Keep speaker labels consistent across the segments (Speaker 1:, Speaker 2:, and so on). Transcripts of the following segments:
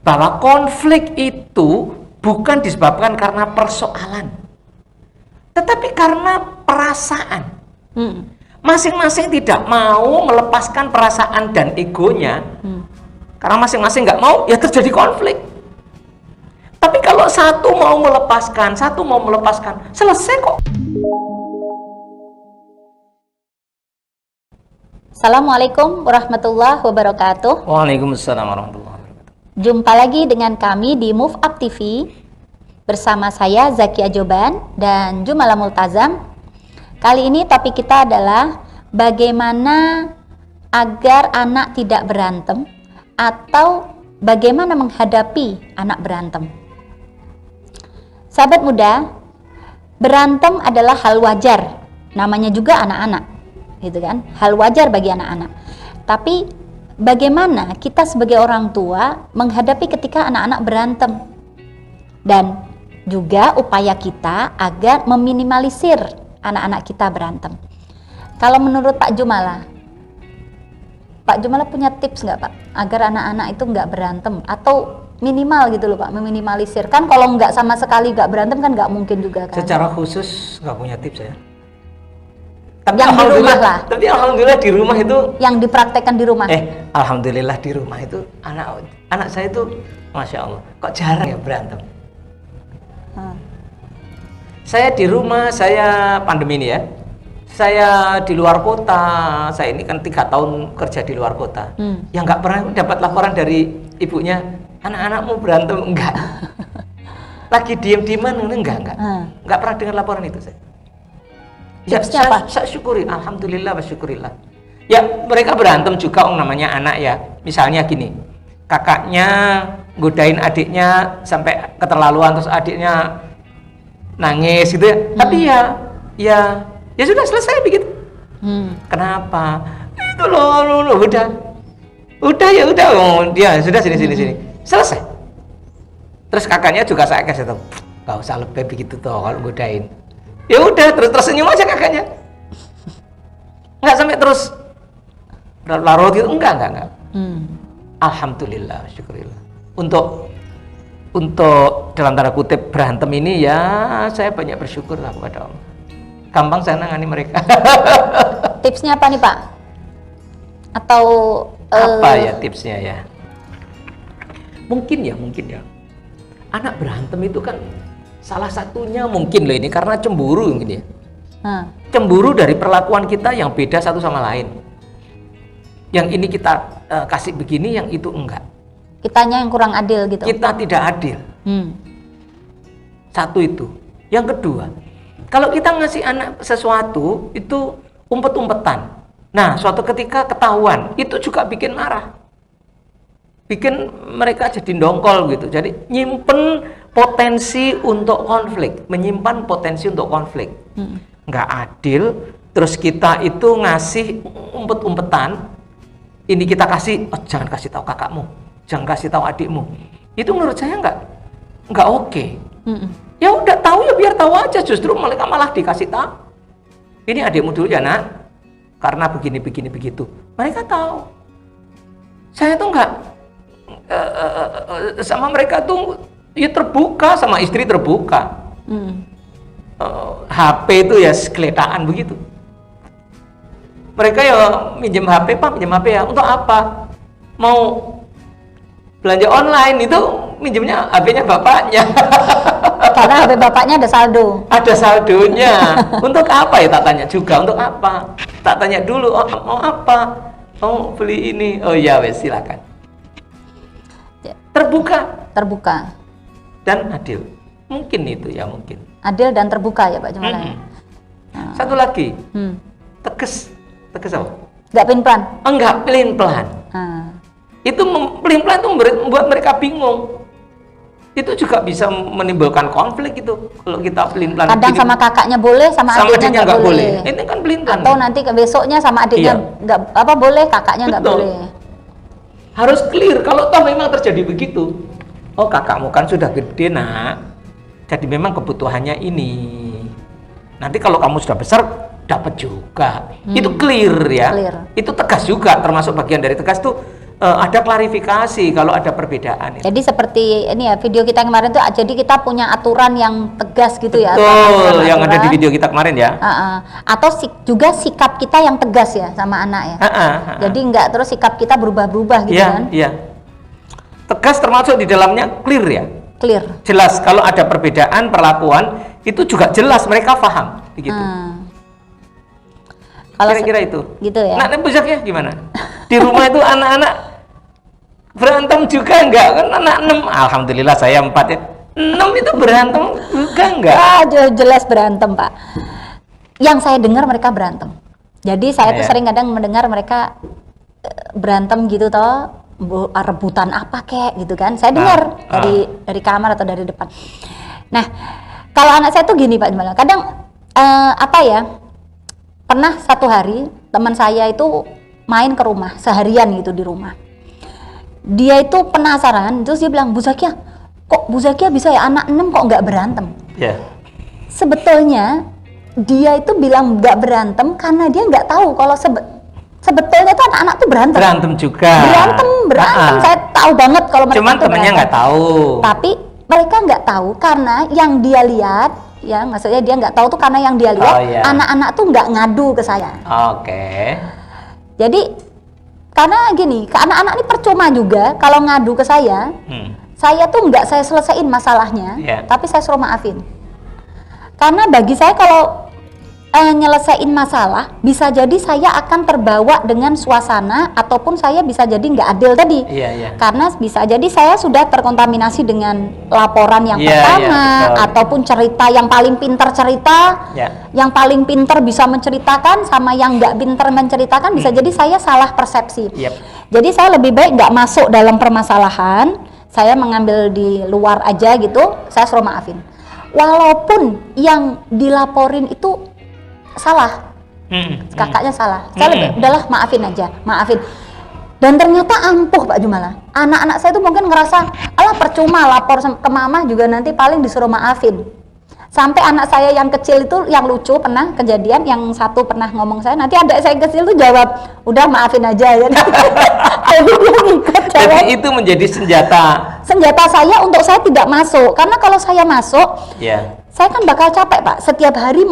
Speaker 1: bahwa konflik itu bukan disebabkan karena persoalan, tetapi karena perasaan. Masing-masing tidak mau melepaskan perasaan dan egonya. Karena masing-masing nggak mau, ya terjadi konflik. Tapi kalau satu mau melepaskan, selesai kok.
Speaker 2: Assalamualaikum warahmatullahi wabarakatuh.
Speaker 1: Waalaikumsalam warahmatullahi wabarakatuh.
Speaker 2: Jumpa lagi dengan kami di Move Up TV bersama saya Zakia Joban dan Jumala Multazam. Kali ini topik kita adalah bagaimana agar anak tidak berantem atau bagaimana menghadapi anak berantem. Sahabat muda, berantem adalah hal wajar, namanya juga anak-anak, gitu kan? Hal wajar bagi anak-anak. Tapi bagaimana kita sebagai orang tua menghadapi ketika anak-anak berantem? Dan juga upaya kita agar meminimalisir anak-anak kita berantem. Kalau menurut Pak Jumala punya tips nggak Pak agar anak-anak itu nggak berantem atau minimal gitu loh Pak, meminimalisir? Kan kalau nggak sama sekali nggak berantem kan nggak mungkin juga kan.
Speaker 1: Secara khusus nggak punya tips ya. Tapi
Speaker 2: yang di rumah lah.
Speaker 1: Tapi alhamdulillah di rumah itu
Speaker 2: yang dipraktekkan di rumah.
Speaker 1: Alhamdulillah di rumah itu anak saya itu masya Allah kok jarang ya berantem. Saya di rumah, saya pandemi ini ya. Saya di luar kota. Saya ini kan 3 tahun kerja di luar kota. Yang nggak pernah dapat laporan dari ibunya, anak-anakmu berantem enggak. Lagi diem-dieman enggak. Enggak pernah dengar laporan itu saya. Ya, saya syukuri, alhamdulillah wa syukurillah. Ya, mereka berantem juga namanya anak ya. Misalnya gini, kakaknya godain adiknya sampai keterlaluan terus adiknya nangis gitu ya. Tapi ya sudah selesai begitu. Kenapa? Itu loh, udah ya dia sudah sini. Selesai. Terus kakaknya juga saya kasih tahu, nggak usah lebih begitu toh kalau godain. Ya udah terus senyum aja kakaknya. Nggak sampai terus larut gitu, enggak. Alhamdulillah, syukurillah. Untuk dalam tanda kutip berantem ini ya saya banyak bersyukur lah kepada Allah. Gampang saya nangani mereka.
Speaker 2: Tipsnya apa nih Pak? Atau
Speaker 1: apa ya tipsnya ya? Mungkin ya. Anak berantem itu kan salah satunya mungkin loh ini karena cemburu mungkin ya. Cemburu dari perlakuan kita yang beda satu sama lain. Yang ini kita kasih begini, yang itu enggak. Kitanya yang kurang adil gitu. Kita tidak adil. Satu itu. Yang kedua, kalau kita ngasih anak sesuatu itu umpet-umpetan. Nah, suatu ketika ketahuan, itu juga bikin marah. Bikin mereka jadi dongkol gitu. Jadi nyimpen potensi untuk konflik, menyimpan potensi untuk konflik. Nggak adil, terus kita itu ngasih umpet-umpetan. Ini kita kasih, jangan kasih tahu kakakmu, jangan kasih tahu adikmu. Itu menurut saya nggak oke. Ya udah tahu ya biar tahu aja, justru mereka malah dikasih tahu. Ini adikmu dulu ya nak, karena begini begitu. Mereka tahu. Saya tuh nggak sama mereka tuh ya terbuka, sama istri terbuka. HP itu ya sekeletaan begitu. Mereka ya minjem HP, Pak, minjem HP ya. Untuk apa? Mau belanja online itu minjemnya HP-nya bapaknya.
Speaker 2: Karena HP bapaknya ada saldo. Ada
Speaker 1: saldonya. Untuk apa ya tak tanya juga, untuk apa? Tak tanya dulu, mau apa? Mau beli ini. Oh iya wes silakan. Terbuka. Dan adil. Mungkin itu ya mungkin.
Speaker 2: Adil dan terbuka ya Pak Jumala.
Speaker 1: Satu lagi. Tegas apa?
Speaker 2: Enggak pelin-pelan.
Speaker 1: Enggak pelin-pelan. Itu pelin-pelan itu membuat mereka bingung. Itu juga bisa menimbulkan konflik itu kalau kita pelin-pelan.
Speaker 2: Kadang sama kakaknya boleh, sama adiknya nggak boleh.
Speaker 1: Ini kan pelin-pelan.
Speaker 2: Atau nanti besoknya sama adiknya nggak boleh, kakaknya nggak boleh.
Speaker 1: Harus clear kalau toh memang terjadi begitu. Oh kakakmu kan sudah gede nak, jadi memang kebutuhannya ini. Nanti kalau kamu sudah besar dapat juga. Itu clear ya. Itu tegas juga, termasuk bagian dari tegas tuh ada klarifikasi kalau ada perbedaan.
Speaker 2: Jadi seperti ini ya video kita kemarin tuh, jadi kita punya aturan yang tegas gitu ya.
Speaker 1: Betul, yang ada di video kita kemarin ya.
Speaker 2: Atau juga sikap kita yang tegas ya sama anak ya. Jadi nggak terus sikap kita berubah-ubah gitu kan?
Speaker 1: Iya. Tegas termasuk di dalamnya clear ya.
Speaker 2: Clear.
Speaker 1: Jelas kalau ada perbedaan perlakuan itu juga jelas mereka paham begitu. Kira-kira itu.
Speaker 2: Gitu ya.
Speaker 1: Nah, pusatnya gimana? Di rumah itu anak-anak berantem juga enggak? Kan anak 6, alhamdulillah saya 4 ya. 6 itu berantem juga enggak?
Speaker 2: Jelas berantem, Pak. Yang saya dengar mereka berantem. Jadi saya tuh sering kadang mendengar mereka berantem gitu toh, rebutan apa kek gitu kan. Saya dengar dari kamar atau dari depan. Nah, kalau anak saya tuh gini Pak Jumala, kadang pernah satu hari teman saya itu main ke rumah seharian gitu di rumah. Dia itu penasaran, terus dia bilang, Bu Zakia, kok Bu Zakia bisa ya anak 6 kok nggak berantem? Sebetulnya dia itu bilang nggak berantem karena dia nggak tahu kalau sebetulnya tuh anak-anak tuh berantem.
Speaker 1: Berantem juga.
Speaker 2: Berantem. Saya tahu banget kalau mereka
Speaker 1: cuman temennya nggak tahu.
Speaker 2: Tapi mereka nggak tahu karena yang dia lihat, ya maksudnya dia nggak tahu tuh karena yang dia lihat anak-anak tuh nggak ngadu ke saya. Jadi karena gini, anak-anak ini percuma juga kalau ngadu ke saya. Saya tuh nggak saya selesaiin masalahnya, tapi saya suruh maafin. Karena bagi saya kalau nyelesain masalah, bisa jadi saya akan terbawa dengan suasana ataupun saya bisa jadi nggak adil tadi. Karena bisa jadi saya sudah terkontaminasi dengan laporan yang pertama ataupun cerita yang paling pintar cerita, yang paling pintar bisa menceritakan sama yang nggak pintar menceritakan, bisa jadi saya salah persepsi. Jadi saya lebih baik nggak masuk dalam permasalahan, saya mengambil di luar aja gitu, saya suruh maafin. Walaupun yang dilaporin itu salah, kakaknya salah, saya lebih udahlah maafin aja, maafin. Dan ternyata ampuh Pak Jumala. Anak-anak saya tuh mungkin ngerasa, alah percuma lapor ke mama juga nanti paling disuruh maafin. Sampai anak saya yang kecil itu yang lucu pernah kejadian, yang satu pernah ngomong saya, nanti adik saya kecil tuh jawab, udah maafin aja ya. Jadi dia ngikut jawab.
Speaker 1: Jadi itu menjadi senjata
Speaker 2: saya untuk saya tidak masuk, karena kalau saya masuk, saya kan bakal capek Pak. Setiap hari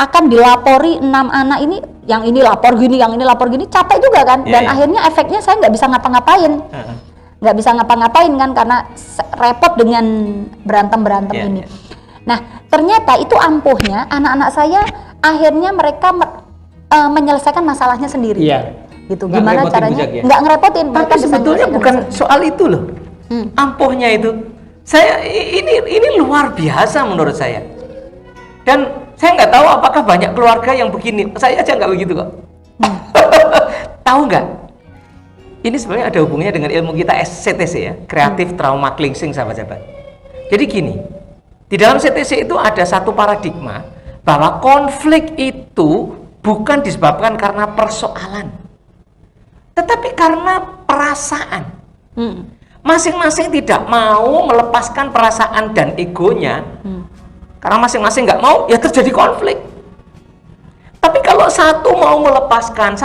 Speaker 2: akan dilapori 6 anak ini, yang ini lapor gini, yang ini lapor gini, capek juga kan. Dan akhirnya efeknya saya nggak bisa ngapa-ngapain, nggak bisa ngapa-ngapain kan karena repot dengan berantem ini. Nah ternyata itu ampuhnya anak-anak saya, akhirnya mereka menyelesaikan masalahnya sendiri. Gitu. Gimana caranya? Nggak ngerepotin.
Speaker 1: Tapi sebetulnya bukan soal itu loh. Ampuhnya itu, ini luar biasa menurut saya. Dan saya nggak tahu apakah banyak keluarga yang begini. Saya aja nggak begitu kok. Tahu nggak? Ini sebenarnya ada hubungannya dengan ilmu kita CTC ya, Creative Trauma Cleansing sahabat-sahabat. Jadi gini, di dalam CTC itu ada satu paradigma bahwa konflik itu bukan disebabkan karena persoalan, tetapi karena perasaan. Masing-masing tidak mau melepaskan perasaan dan egonya. Karena masing-masing nggak mau, ya terjadi konflik. Tapi kalau satu mau melepaskan,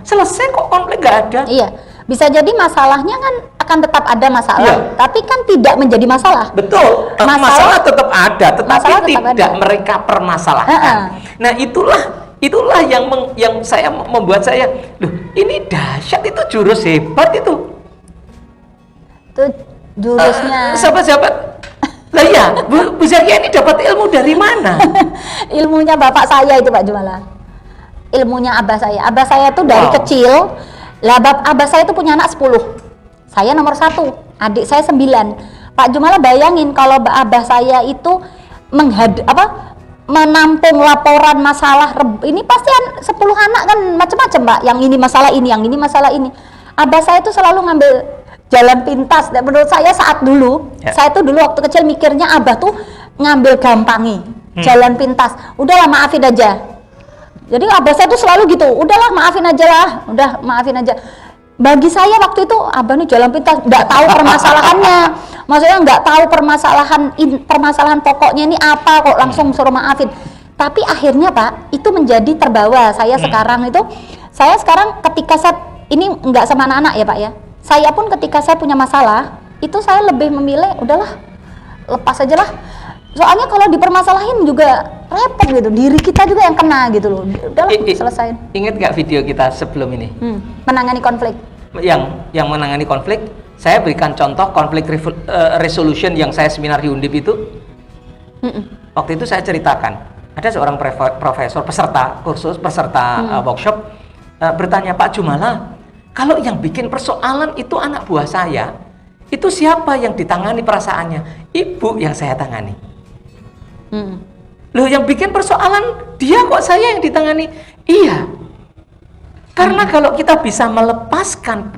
Speaker 1: selesai kok konflik nggak ada.
Speaker 2: Iya, bisa jadi masalahnya kan akan tetap ada masalah, tapi kan tidak menjadi masalah.
Speaker 1: Betul, masalah tetap ada, tetapi tidak mereka permasalahkan. Nah itulah yang saya membuat saya, loh ini dahsyat, itu jurus hebat itu.
Speaker 2: Itu jurusnya.
Speaker 1: Sahabat-sahabat. Lah iya, Bu Zakia ini dapat ilmu dari mana?
Speaker 2: Ilmunya bapak saya itu Pak Jumala. Ilmunya abah saya. Abah saya tuh dari kecil, abah saya tuh punya anak 10. Saya nomor 1, adik saya 9. Pak Jumala bayangin kalau abah saya itu menampung laporan masalah ini pasti 10 anak kan macam-macam Pak. Yang ini masalah ini, yang ini masalah ini. Abah saya tuh selalu ngambil jalan pintas. Dan menurut saya saat dulu, saya tuh dulu waktu kecil mikirnya abah tuh ngambil gampangi, jalan pintas. Udahlah maafin aja. Jadi abah saya tuh selalu gitu, udahlah maafin aja lah, udah maafin aja. Bagi saya waktu itu abah nih jalan pintas, nggak tahu permasalahannya. Maksudnya nggak tahu permasalahan pokoknya ini apa, kok langsung suruh maafin. Tapi akhirnya Pak, itu menjadi terbawa. Saya sekarang ketika saya ini nggak sama anak-anak ya Pak ya. Saya pun ketika saya punya masalah, itu saya lebih memilih udahlah lepas aja lah. Soalnya kalau dipermasalahin juga repot gitu, diri kita juga yang kena gitu loh. Udahlah selesain.
Speaker 1: Ingat nggak video kita sebelum ini?
Speaker 2: Menangani konflik.
Speaker 1: Yang menangani konflik, saya berikan contoh konflik resolution yang saya seminar di Undip itu. Waktu itu saya ceritakan, ada seorang profesor peserta kursus, workshop bertanya, Pak Jumala, kalau yang bikin persoalan itu anak buah saya, itu siapa yang ditangani perasaannya? Ibu yang saya tangani. Loh, yang bikin persoalan dia kok, saya yang ditangani? Iya. Karena kalau kita bisa melepaskan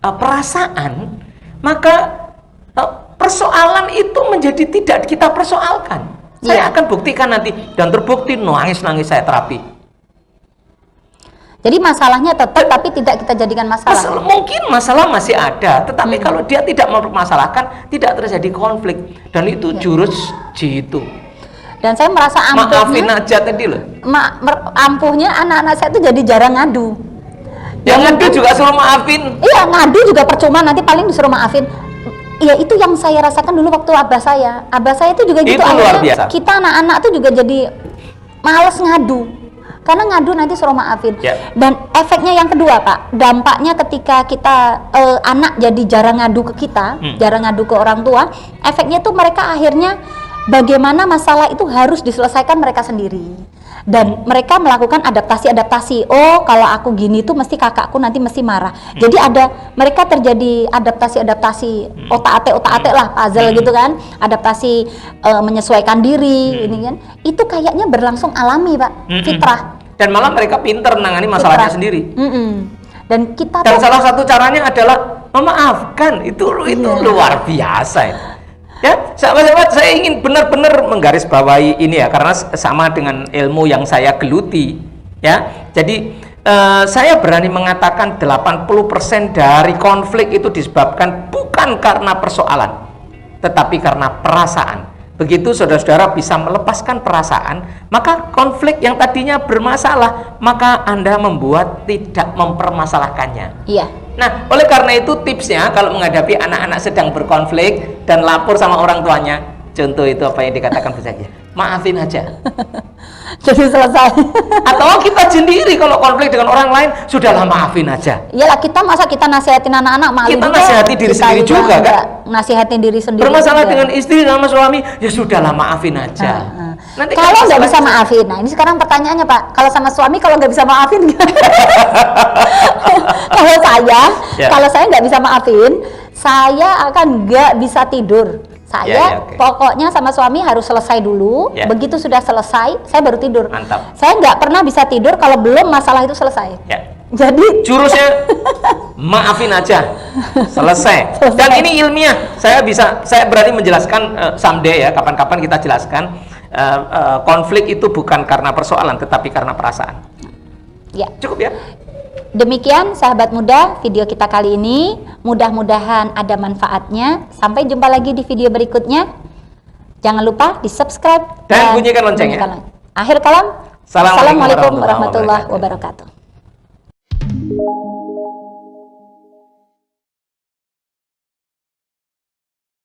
Speaker 1: perasaan, maka persoalan itu menjadi tidak kita persoalkan. Saya akan buktikan nanti, dan terbukti nangis-nangis saya terapi.
Speaker 2: Jadi masalahnya tetap, tapi tidak kita jadikan masalah.
Speaker 1: Mungkin masalah masih ada, tetapi kalau dia tidak mempermasalahkan, tidak terjadi konflik, dan itu jurus jitu.
Speaker 2: Dan saya merasa ampuhnya,
Speaker 1: maafin aja tadi loh.
Speaker 2: Ampuhnya anak-anak saya itu jadi jarang ngadu.
Speaker 1: Yang ngadu juga suruh maafin.
Speaker 2: Iya, ngadu juga percuma, nanti paling disuruh maafin. Iya, itu yang saya rasakan dulu waktu abah saya. Abah saya itu juga gitu.
Speaker 1: Itu luar biasa.
Speaker 2: Kita anak-anak tuh juga jadi males ngadu. Karena ngadu nanti suruh maafin. Dan efeknya yang kedua Pak, dampaknya ketika kita anak jadi jarang ngadu ke kita, jarang ngadu ke orang tua, efeknya tuh mereka akhirnya bagaimana masalah itu harus diselesaikan mereka sendiri. Dan mereka melakukan adaptasi. Oh, kalau aku gini tuh mesti kakakku nanti mesti marah. Jadi mereka terjadi adaptasi otak-atik lah, puzzle gitu kan. Adaptasi menyesuaikan diri ini kan. Itu kayaknya berlangsung alami, Pak. Fitrah.
Speaker 1: Dan malah mereka pinter menangani masalahnya sendiri.
Speaker 2: Dan
Speaker 1: salah satu caranya adalah memaafkan. Itu luar biasa itu. Ya, sahabat-sahabat, saya ingin benar-benar menggarisbawahi ini ya, karena sama dengan ilmu yang saya geluti, ya. Jadi saya berani mengatakan 80% dari konflik itu disebabkan bukan karena persoalan, tetapi karena perasaan. Begitu saudara-saudara bisa melepaskan perasaan, maka konflik yang tadinya bermasalah, maka Anda membuat tidak mempermasalahkannya.
Speaker 2: Iya.
Speaker 1: Nah, oleh karena itu tipsnya kalau menghadapi anak-anak sedang berkonflik dan lapor sama orang tuanya, contoh itu apa yang dikatakan Bu Zakia, maafin aja.
Speaker 2: Jadi selesai.
Speaker 1: Atau kita sendiri kalau konflik dengan orang lain, sudahlah maafin aja.
Speaker 2: Iyalah, kita kita nasihatin anak-anak, malu
Speaker 1: kita nasihati diri sendiri juga kan?
Speaker 2: Nasihatin diri sendiri.
Speaker 1: Bermasalah dengan istri sama suami, ya sudahlah maafin aja.
Speaker 2: Nanti kalau nggak bisa maafin, nah ini sekarang pertanyaannya Pak, kalau sama suami kalau nggak bisa maafin kalau saya nggak bisa maafin, saya akan nggak bisa tidur. Saya pokoknya sama suami harus selesai dulu. Begitu sudah selesai, saya baru tidur.
Speaker 1: Mantap.
Speaker 2: Saya nggak pernah bisa tidur kalau belum masalah itu selesai. Jadi
Speaker 1: jurusnya maafin aja, selesai. Dan ini ilmiah. Saya berani menjelaskan someday ya, kapan-kapan kita jelaskan. Konflik itu bukan karena persoalan, tetapi karena perasaan.
Speaker 2: Ya.
Speaker 1: Cukup ya.
Speaker 2: Demikian sahabat muda video kita kali ini, mudah-mudahan ada manfaatnya. Sampai jumpa lagi di video berikutnya. Jangan lupa di subscribe
Speaker 1: dan bunyikan loncengnya.
Speaker 2: Akhir kalam, assalamualaikum warahmatullahi wabarakatuh.